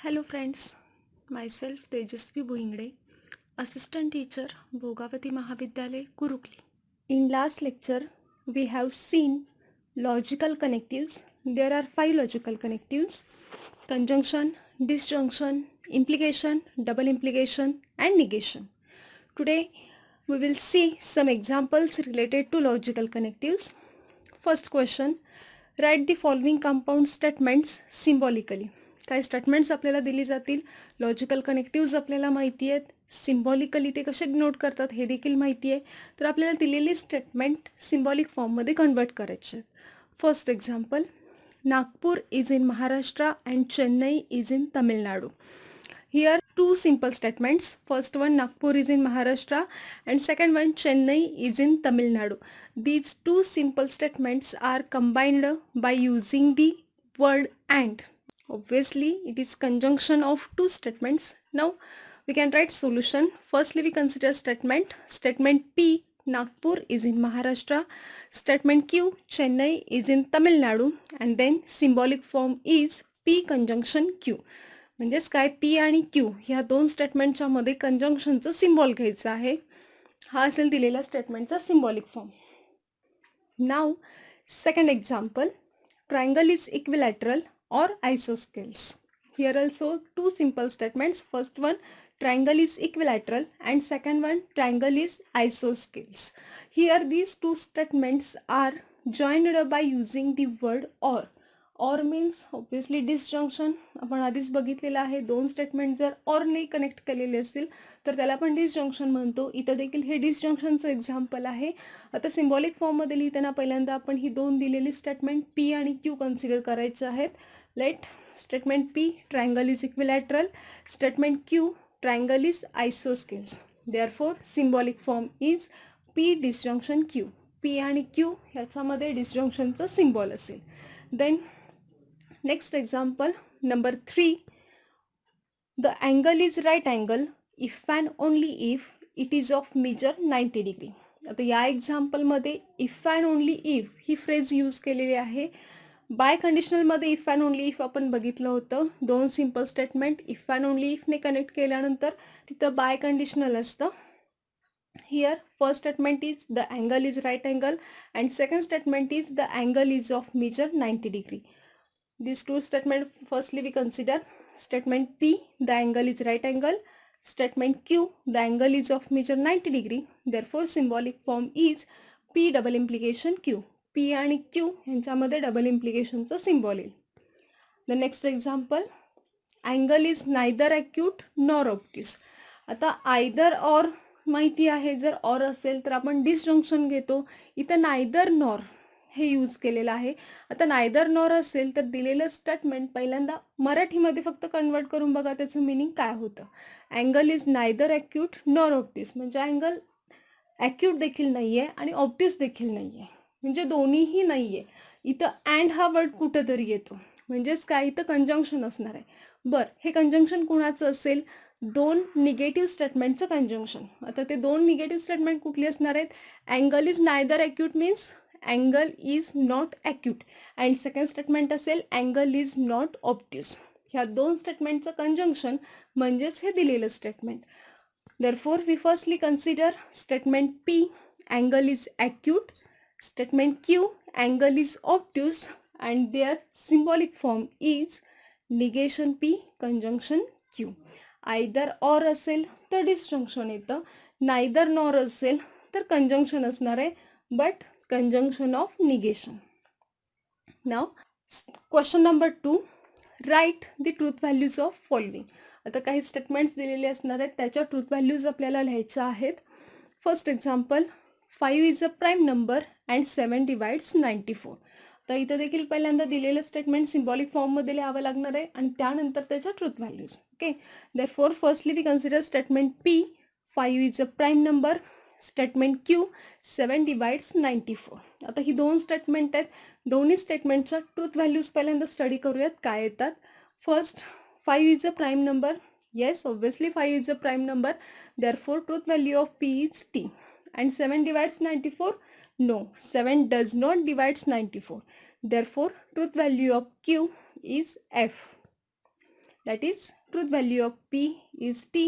Hello friends, myself Tejasvi Bhuingde, Assistant Teacher, Bhogavati Mahavidyalay, Kurukli. In last lecture, we have seen logical connectives. There are 5 logical connectives: conjunction, disjunction, implication, double implication, and negation. Today, we will see some examples related to logical connectives. First question, write the following compound statements symbolically. काय statements आपल्याला दिली जातील, logical कनेक्टिव्ज आपल्याला माहिती आहेत, symbolically ते कसे note करतात हे देखील माहिती आहे. तर आपल्याला दिलेली स्टेटमेंट सिम्बॉलिक फॉर्ममध्ये कन्वर्ट करायचे आहेत. First example, Nagpur is in Maharashtra and Chennai is in Tamil Nadu. Here two simple statements. First one, Nagpur is in Maharashtra, and second one, Chennai is in Tamil Nadu. These two simple statements are combined by using the word and. Obviously, it is conjunction of two statements. Now, we can write solution. Firstly, we consider statement. Statement P, Nagpur is in Maharashtra. Statement Q, Chennai is in Tamil Nadu. And then symbolic form is P conjunction Q. म्हणजेच काय, P आणि Q ह्या दोन स्टेटमेंटच्या मध्ये कंजंक्शनचं symbol घ्यायचं आहे. हा असेल दिलेला स्टेटमेंटचा symbolic form. Now second example, triangle is equilateral or isosceles. Here also two simple statements. First one, triangle is equilateral, and second one, triangle is isosceles. Here these two statements are joined by using the word or. Or means obviously disjunction. आपण आधीच बघितलेलं आहे, दोन statement जर or ने connect केलेले असतील तर त्याला आपण डिसजंक्शन म्हणतो. इथं देखील हे डिसजंक्शनचं एक्झाम्पल आहे. आता सिम्बॉलिक फॉर्ममध्ये लिहिताना पहिल्यांदा आपण ही दोन दिलेली स्टेटमेंट पी आणि क्यू कन्सिडर करायचे आहेत. Let statement P, triangle is equilateral. Statement Q, triangle is isosceles. Therefore symbolic form is P disjunction Q. P आणि क्यू ह्याच्यामध्ये डिसजंक्शनचं सिम्बॉल असेल. Then next example number 3, the angle is right angle if and only if it is of measure 90 degree. आता या एक्झाम्पलमध्ये if and only if ही phrase use केलेली आहे. By कंडिशनलमध्ये if and only if आपण बघितलं होतं. दोन simple statement if and only इफने कनेक्ट केल्यानंतर तिथं बाय कंडिशनल असतं. Here first statement is the angle is right angle, and second statement is the angle is of measure 90 degree. These two statements firstly we consider. Statement P, the angle is right angle. Statement Q, the angle is of measure 90 degree. Therefore symbolic form is P double implication Q. P आणि Q यांच्यामध्ये double इम्प्लिकेशनचं symbol येईल. The next example, angle is neither acute nor obtuse. आता either or माहिती आहे, जर और असेल तर आपण डिसजंक्शन घेतो. इथं नायदर नॉर हे यूज केलेलं आहे. आता नायदर नॉर असेल तर दिलेलं स्टेटमेंट पहिल्यांदा मराठीमध्ये फक्त कन्वर्ट करून बघा त्याचं मिनिंग काय होतं. Angle is neither acute nor obtuse, म्हणजे अँगल ॲक्यूट देखील नाही आहे आणि ऑब्ट्यूस देखील नाही आहे, म्हणजे दोन्हीही नाही आहे. इथं अँड हा वर्ड कुठंतरी येतो, म्हणजेच काय, इथं कंजंक्शन असणार आहे. बरं, हे कंजंक्शन कुणाचं असेल, दोन निगेटिव्ह स्टेटमेंटचं कंजंक्शन. आता ते दोन निगेटिव्ह स्टेटमेंट कुठली असणार आहेत, angle is neither acute means angle is not acute, and second statement असेल अँगल इज नॉट ऑब्ट्यूस. ह्या दोन स्टेटमेंटचं कंजंक्शन म्हणजेच हे दिलेलं statement. Therefore we firstly consider statement P, angle is acute. Statement Q, angle is obtuse, and their symbolic form is negation P conjunction Q. Either or असेल तर disjunction येतं, neither nor असेल तर कंजंक्शन असणार आहे, but conjunction of negation. Now question number 2, write the truth values of following. आता काही statements दिलेले असणार आहेत, त्याच्या ट्रूथ व्हॅल्यूज आपल्याला लिहायच्या आहेत. First example, 5 is a prime number and 7 divides 94. तर इथं देखील पहिल्यांदा दिलेलं स्टेटमेंट सिम्बॉलिक फॉर्ममध्ये लिहावं लागणार आहे आणि त्यानंतर त्याच्या truth values. Okay, therefore firstly we consider statement P, 5 is a prime number. Statement Q, 7 divides 94. आता ही दोन स्टेटमेंट आहेत, दोन्ही स्टेटमेंटच्या ट्रूथ व्हॅल्यूज पहिल्यांदा स्टडी करूयात काय येतात. First, 5 is a prime number. Yes, obviously 5 is a prime number. Therefore, truth value of P is T. And 7 divides 94? No, 7 does not divides 94. Therefore, truth value of Q is F. that is truth value of P is T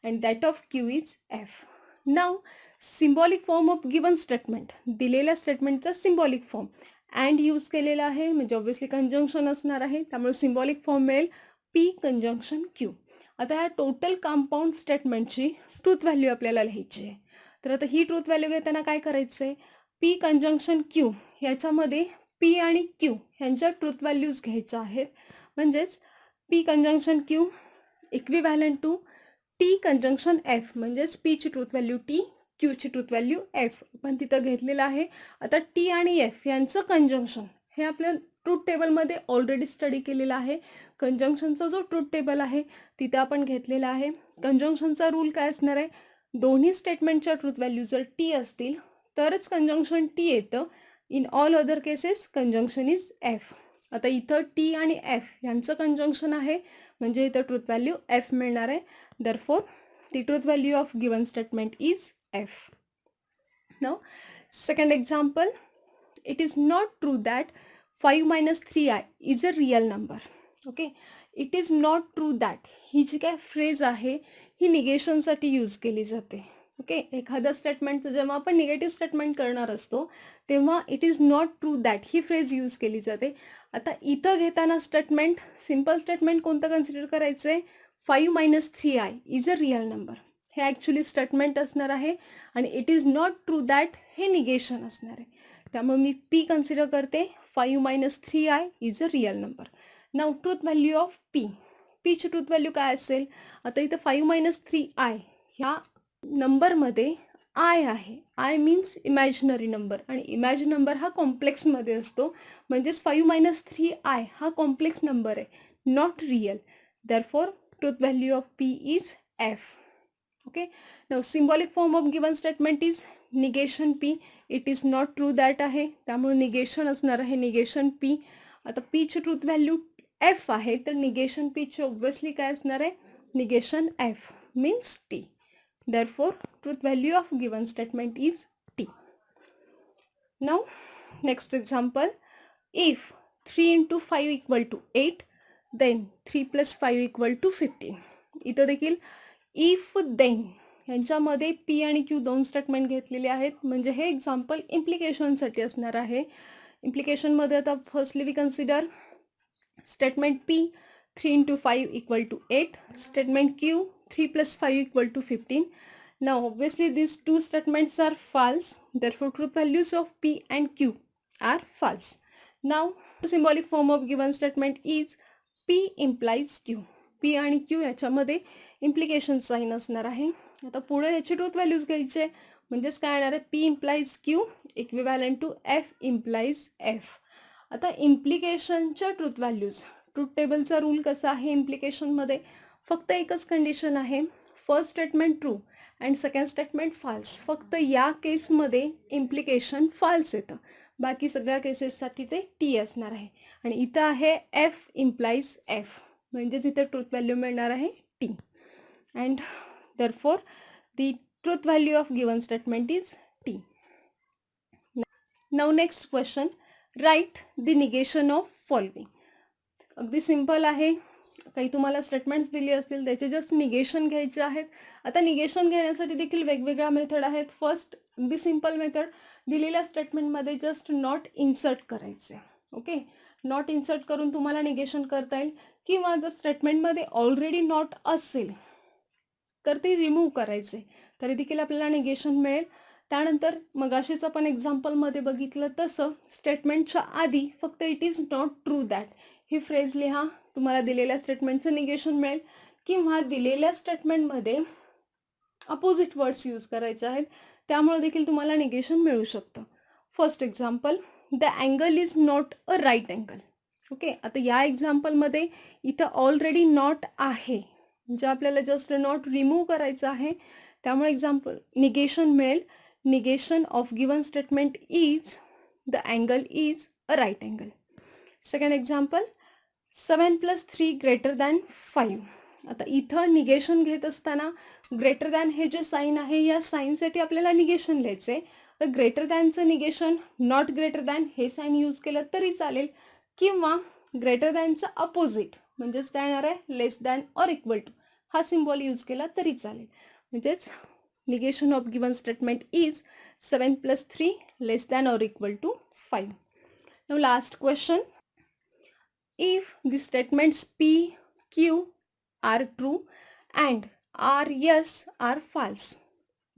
and that of Q is F. Now symbolic form of given statement, दिलेल्या स्टेटमेंटचा symbolic form and use केलेला आहे म्हणजे obviously conjunction असणार आहे, त्यामुळे symbolic form मिळेल P conjunction Q. आता ह्या टोटल कंपाऊंड स्टेटमेंटची ट्रूथ व्हॅल्यू आपल्याला लिहायची आहे. तर आता ही ट्रूथ व्हॅल्यू घेताना काय करायचं आहे, P कंजंक्शन Q ह्याच्यामध्ये P आणि Q ह्यांच्या ट्रूथ व्हॅल्यूज घ्यायच्या आहेत. म्हणजेच P conjunction Q equivalent to T conjunction F, म्हणजेच P ची ट्रूथ व्हॅल्यू T, Q ची ट्रूथ व्हॅल्यू F आपण तिथं घेतलेलं आहे. आता T आणि F यांचं कंजंक्शन हे आपल्या ट्रूथ टेबलमध्ये ऑलरेडी स्टडी केलेला आहे. कंजंक्शनचा जो ट्रूथ टेबल आहे तिथे आपण घेतलेला आहे. कंजंक्शनचा रूल काय असणार आहे, दोन्ही स्टेटमेंटच्या ट्रूथ व्हॅल्यू जर T असतील तरच कंजंक्शन T येतं. In all other cases conjunction is F. आता इथं T आणि F यांचं कंजंक्शन आहे म्हणजे इथं ट्रूथ व्हॅल्यू F मिळणार आहे. Therefore the truth value of given statement is F. Now second example, it is not true that 5 minus 3i is a real number. Okay, it is not true that ही जी काय phrase आहे ही निगेशनसाठी use केली जाते. Okay, एखाद्या स्टेटमेंटचं जेव्हा आपण negative statement करणार असतो तेव्हा it is not true that he phrase use केली जाते. आता इथं घेताना स्टेटमेंट सिम्पल स्टेटमेंट कोणतं कन्सिडर करायचं आहे, 5 minus 3i is a real number हे ॲक्च्युली स्टेटमेंट असणार आहे आणि it is not true that हे निगेशन असणार आहे. त्यामुळे मी P कन्सिडर करते 5 minus 3i is a real number. Now truth value of P, P ची ट्रूथ व्हॅल्यू काय असेल, आता इथं 5 minus 3i ह्या नंबरमध्ये आय आहे, आय मीन्स इमॅजिनरी नंबर आणि इमॅजिन नंबर हा कॉम्प्लेक्समध्ये असतो म्हणजेच 5 minus 3i हा कॉम्प्लेक्स नंबर आहे, not real. Therefore truth value of P is F. Okay, now symbolic form of given statement is negation P. It is not true that आहे त्यामुळे negation असणार आहे निगेशन P. आता P ची truth value F आहे तर negation P ची obviously काय असणार आहे, negation F means T. Therefore truth value of given statement is T. Now next example, if 3 into 5 equal to 8 then 3 plus 5 equal to 15. इथं देखील इफ देन ह्यांच्यामध्ये P आणि Q दोन स्टेटमेंट घेतलेले आहेत म्हणजे हे एक्झाम्पल इम्प्लिकेशनसाठी असणार आहे. इम्प्लिकेशनमध्ये आता firstly we consider statement P 3 into 5 equal to 8, statement Q 3 plus 5 equal to 15. Now obviously these two statements are false, therefore truth values of P and Q are false. Now the symbolic form of given statement is P implies Q. P आणि Q याच्यामध्ये implication sign असणार आहे. आता पुढे याची truth values घ्यायचे म्हणजेच काय येणार आहे, P implies Q equivalent to F implies F. आता इम्प्लिकेशनच्या ट्रूथ व्हॅल्यूज, ट्रूथ टेबलचा रूल कसा आहे इम्प्लिकेशनमध्ये, फक्त एकच कंडिशन आहे, first statement true and second statement false. फक्त या केसमध्ये इम्प्लिकेशन फॉल्स येतं, बाकी सगळ्या केसेससाठी ते T असणार आहे. आणि इथं आहे F implies F म्हणजेच इथे ट्रूथ व्हॅल्यू मिळणार आहे T. And therefore the truth value of given statement is T. Now next question, write the negation of following. अगदी सिंपल आहे, काही तुम्हाला स्टेटमेंट्स दिली असतील त्याचे जस्ट निगेशन घ्यायचे आहेत. आता निगेशन घेण्यासाठी देखील वेगवेगळ्या मेथड आहेत. फर्स्ट अगदी सिंपल मेथड, दिलेल्या स्टेटमेंटमध्ये जस्ट नॉट इन्सर्ट करायचे. ओके, नॉट इन्सर्ट करून तुम्हाला निगेशन करता येईल किंवा जर स्टेटमेंटमध्ये ऑलरेडी नॉट असेल तर ते रिमूव्ह करायचे तरी देखील आपल्याला निगेशन मिळेल. त्यानंतर मगाशीच आपण एक्झाम्पलमध्ये बघितलं तसं स्टेटमेंटच्या आधी फक्त it is not true that he phrase लिहा, तुम्हाला दिलेल्या स्टेटमेंटचं निगेशन मिळेल. किंवा दिलेल्या स्टेटमेंटमध्ये अपोजिट वर्ड्स यूज करायचे आहेत त्यामुळे देखील तुम्हाला निगेशन मिळू शकतं. First example, the angle is not a right angle. Okay, आता या एक्झाम्पलमध्ये इथं ऑलरेडी नॉट आहे म्हणजे आपल्याला जस्ट नॉट रिमूव्ह करायचं आहे त्यामुळे एक्झाम्पल निगेशन मिळेल. Negation of given statement is the angle is a right angle. Second example, 7 plus 3 greater than 5. आता इथं निगेशन घेत असताना ग्रेटर दॅन हे जे साईन आहे या साईनसाठी आपल्याला निगेशन लिहायचं आहे. तर ग्रेटर दॅनचं निगेशन नॉट ग्रेटर दॅन हे साईन यूज केलं तरी चालेल किंवा ग्रेटर दॅनचं अपोजिट म्हणजेच काय येणार आहे, less than or equal to हा सिम्बॉल यूज केला तरी चालेल. म्हणजेच negation of given statement is 7 + 3 less than or equal to 5. Now last question. If the statements P, Q are true and R, yes are false,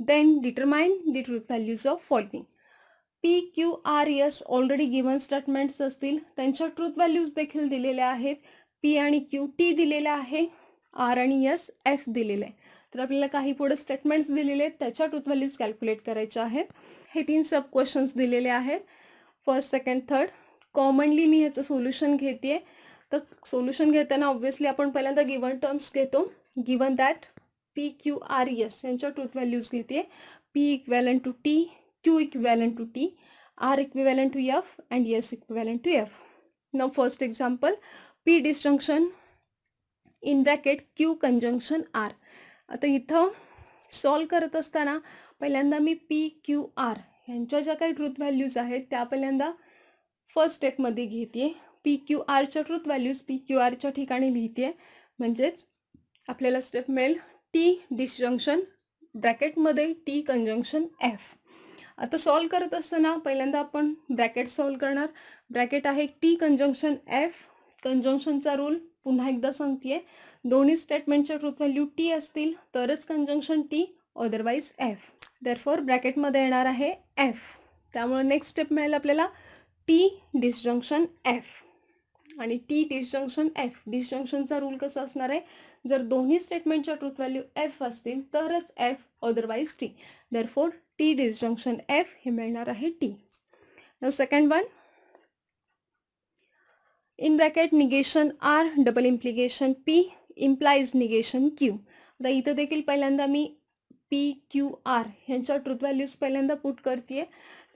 then determine the truth values of following. P, Q, R, yes already given statements असतील, त्यांच्या truth values देखील दिलेल्या आहेत. P आणि Q T दिलेला आहे, R आणि S F दिलेलं आहे. तर आपल्याला काही पुढे स्टेटमेंट्स दिलेले आहेत, त्याच्या ट्रूथ व्हॅल्यूज कॅल्क्युलेट करायच्या आहेत. हे 3 सब क्वेश्चन्स दिलेले आहेत, फर्स्ट, सेकंड, थर्ड. कॉमनली मी ह्याचं सोल्युशन घेते. तर सोल्युशन घेताना ऑब्व्हियसली आपण पहिल्यांदा गिवन टर्म्स घेतो. Given that P, Q, R, S यांच्या ट्रूथ व्हॅल्यूज घेते. P equivalent to T, Q equivalent to T, R equivalent to F and S equivalent to F. Now first example, P disjunction in bracket Q conjunction R. आता इथं solve करत असताना पहिल्यांदा मी P, Q, R यांच्या ज्या काही truth values आहेत त्या पहिल्यांदा फर्स्ट स्टेपमध्ये घेते. P, Q, Rच्या ट्रूथ व्हॅल्यूज P, Q, Rच्या ठिकाणी लिहिते. म्हणजेच आपल्याला स्टेप मिळेल T डिसजंक्शन ब्रॅकेटमध्ये T कंजंक्शन F. आता सॉल्व करत असताना पहिल्यांदा आपण ब्रॅकेट सॉल्व करणार. ब्रॅकेट आहे T कंजंक्शन F. कंजंक्शनचा रूल पुन्हा एकदा सांगते, दोन्ही स्टेटमेंटच्या ट्रूथ व्हॅल्यू T असतील तरच conjunction T, otherwise F. Therefore ब्रॅकेटमध्ये येणार आहे F. त्यामुळे नेक्स्ट स्टेप मिळेल आपल्याला T डिसजंक्शन F आणि T डिसजंक्शन F. डिसजंक्शनचा रूल कसा असणार आहे, जर दोन्ही स्टेटमेंटच्या ट्रूथ व्हॅल्यू F असतील तरच F, otherwise T. Therefore T disjunction F हे मिळणार आहे T. Now second one, in bracket negation R double implication P implies negation Q. आता इथं देखील पहिल्यांदा मी P, Q, R ह्यांच्या ट्रूथ व्हॅल्यूज पहिल्यांदा पुट करते.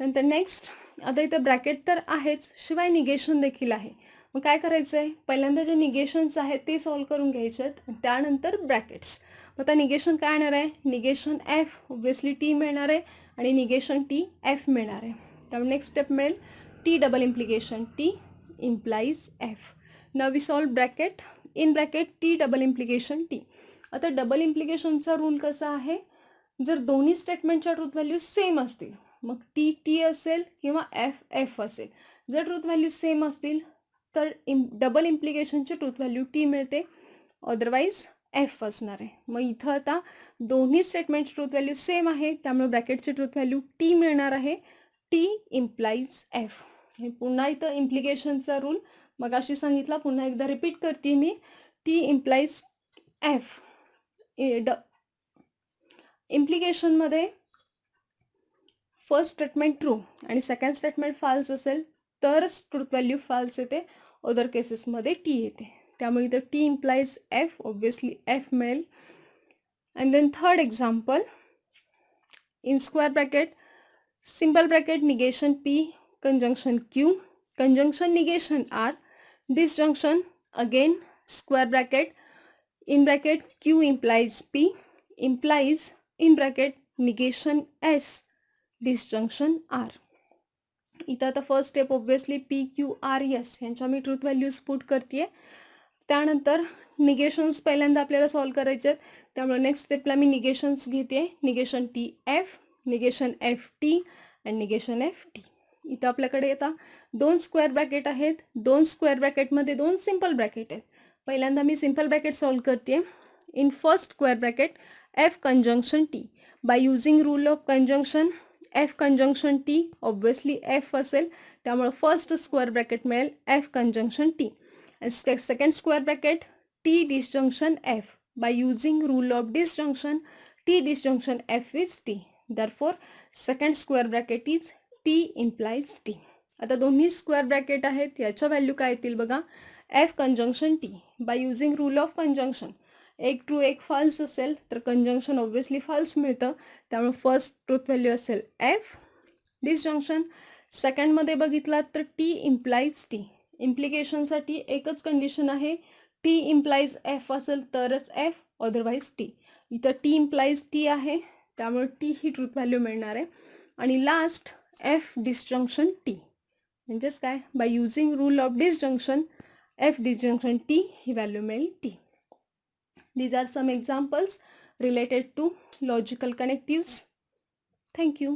नंतर नेक्स्ट, आता इथं ब्रॅकेट तर आहेच, शिवाय निगेशन देखील आहे. मग काय करायचं आहे, पहिल्यांदा जे निगेशन्स आहेत ते सॉल्व करून घ्यायचे आहेत, त्यानंतर ब्रॅकेट्स. मग आता निगेशन काय येणार आहे, निगेशन F ऑब्व्हियसली T मिळणार आहे आणि निगेशन T F मिळणार आहे. त्यामुळे नेक्स्ट स्टेप मिळेल T double implication T implies F. Now we solve bracket. In bracket T double implication T. आता डबल इम्प्लिकेशनचा रूल कसा आहे, जर दोन्ही स्टेटमेंटच्या ट्रूथ व्हॅल्यू सेम असतील मग T T असेल किंवा F F असेल. जर ट्रूथ व्हॅल्यू सेम असतील तर डबल इम्प्लिकेशनची ट्रूथ व्हॅल्यू T मिळते, अदरवाईज F असणार आहे. मग इथं आता दोन्ही स्टेटमेंटची ट्रूथ व्हॅल्यू सेम आहे, त्यामुळे ब्रॅकेटची ट्रूथ व्हॅल्यू T मिळणार आहे. T implies F. हे पुन्हा इथं इम्प्लिकेशनचा रूल मगाशी सांगितला, पुन्हा एकदा रिपीट करते मी. T implies F. इम्प्लिकेशनमध्ये फर्स्ट स्टेटमेंट ट्रू आणि सेकंड स्टेटमेंट फाल्स असेल तरच ट्रूथ व्हॅल्यू फाल्स येते, अदर केसेसमध्ये T येते. त्यामुळे इथं T implies F, obviously F मिळेल. And then third example, in square bracket simple bracket negation P conjunction Q conjunction negation R disjunction again square bracket in bracket Q implies P implies in bracket negation S disjunction R. इथं आता first step obviously P, Q, R, S यांच्या मी truth values put करते. त्यानंतर निगेशन्स पहिल्यांदा आपल्याला solve करायचे आहेत, त्यामुळे नेक्स्ट स्टेपला मी निगेशन्स घेते. Negation T F, negation F T and negation F T. इथं आपल्याकडे आता दोन स्क्वेअर ब्रॅकेट आहेत, दोन स्क्वेअर ब्रॅकेटमध्ये दोन सिम्पल ब्रॅकेट आहेत. पहिल्यांदा मी सिम्पल ब्रॅकेट सॉल्व करते. In first square bracket F conjunction T by using rule of conjunction F conjunction T obviously F असेल, त्यामुळे फर्स्ट स्क्वेअर ब्रॅकेट मिळेल F conjunction T. Second square bracket T disjunction F by using rule of disjunction T disjunction F is T. Therefore second square bracket is T implies T. आता दोन्ही square bracket आहेत, याच्या value काय येतील बघा. F conjunction T by using rule of conjunction, एक true एक false असेल तर कंजंक्शन ऑब्व्हियसली फॉल्स मिळतं, त्यामुळे फर्स्ट ट्रूथ व्हॅल्यू असेल F डिसजंक्शन. सेकंडमध्ये बघितलात तर T इम्प्लाइज T. इम्प्लिकेशनसाठी एकच कंडिशन आहे, T इम्प्लाइज F असेल तरच F, अदरवाईज T. इथं T इम्प्लाइज T आहे, त्यामुळे T ही ट्रूथ व्हॅल्यू मिळणार आहे. आणि लास्ट F डिसजंक्शन T, म्हणजेच काय, by using rule of disjunction F disjunction T he value मिळेल T. These are some examples related to logical connectives. Thank you.